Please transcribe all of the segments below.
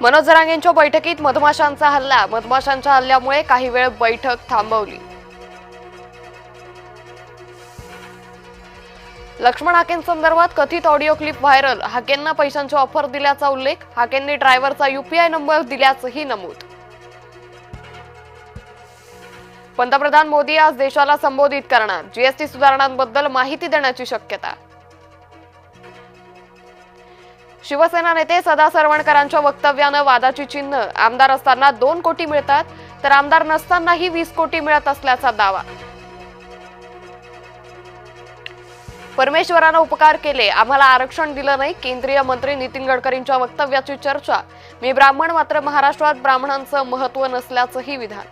मनोज जरांगेंच्या बैठकीत मधमाशांचा हल्ला. मधमाशांच्या हल्ल्यामुळे काही वेळ बैठक थांबवली. लक्ष्मण हाकेंसंदर्भात कथित ऑडिओ क्लिप व्हायरल. हाकेंना पैशांची ऑफर दिल्याचा उल्लेख. हाकेंनी ड्रायव्हरचा यूपीआय नंबर दिल्याचंही नमूद. पंतप्रधान मोदी आज देशाला संबोधित करणार. जीएसटी सुधारणांबद्दल माहिती देण्याची शक्यता. शिवसेना नेते सदा सरवणकरांच्या वक्तव्यानं वादाची चिन्ह. आमदार असताना 2 कोटी मिळतात तर आमदार नसतानाही 20 कोटी मिळत असल्याचा दावा. परमेश्वरानं उपकार केले, आम्हाला आरक्षण दिलं नाही. केंद्रीय मंत्री नितीन गडकरींच्या वक्तव्याची चर्चा. मी ब्राह्मण, मात्र महाराष्ट्रात ब्राह्मणांचं महत्त्व नसल्याचंही विधान.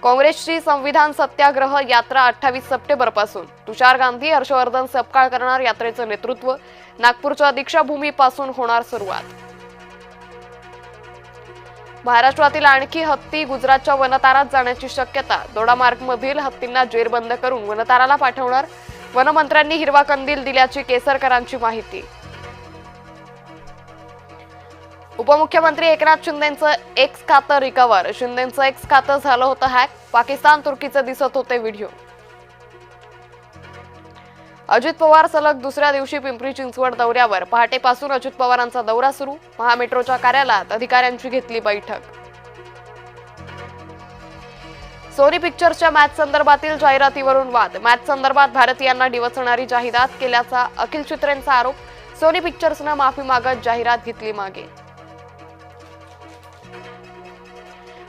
काँग्रेसची संविधान सत्याग्रह यात्रा 28 सप्टेंबरपासून. तुषार गांधी, हर्षवर्धन सपकाळ करणार यात्रेचं नेतृत्व. नागपूरच्या दीक्षाभूमीपासून होणार सुरुवात. महाराष्ट्रातील आणखी हत्ती गुजरातच्या वनतारात जाण्याची शक्यता. दोडामार्गमधील हत्तींना जेरबंद करून वनताराला पाठवणार. वनमंत्र्यांनी हिरवा कंदील दिल्याची केसरकरांची माहिती. उपमुख्यमंत्री एकनाथ शिंदेंचं एक्स खातं रिकव्हर. शिंदेंचं एक्स खातं झालं होतं हॅक. पाकिस्तान तुर्कीचे दिसत होते व्हिडिओ. अजित पवार सलग दुसऱ्या दिवशी पिंपरी चिंचवड दौऱ्यावर. पहाटेपासून अजित पवारांचा दौरा सुरू. महामेट्रोच्या कार्यालयात अधिकाऱ्यांची घेतली बैठक. सोनी पिक्चर्सच्या मॅच संदर्भातील जाहिरातीवरून वाद. मॅच संदर्भात भारतीयांना डिवचणारी जाहिरात केल्याचा अखिल चित्रेंचा आरोप. सोनी पिक्चर्सनं माफी मागत जाहिरात घेतली मागे.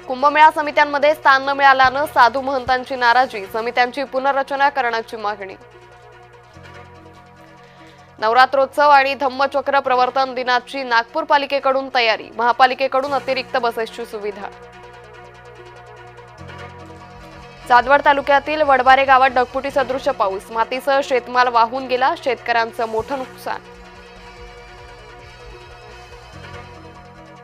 कुंभमेळा समित्यांमध्ये स्थान न मिळाल्यानं साधू महंतांची नाराजी. समित्यांची पुनर्रचना करण्याची मागणी. नवरात्रोत्सव आणि धम्मचक्र प्रवर्तन दिनाची नागपूर पालिकेकडून तयारी. महापालिकेकडून अतिरिक्त बसेसची सुविधा. चांदवड तालुक्यातील वडबारे गावात ढगफुटी सदृश पाऊस. मातीसह शेतमाल वाहून गेला. शेतकऱ्यांचं मोठं नुकसान.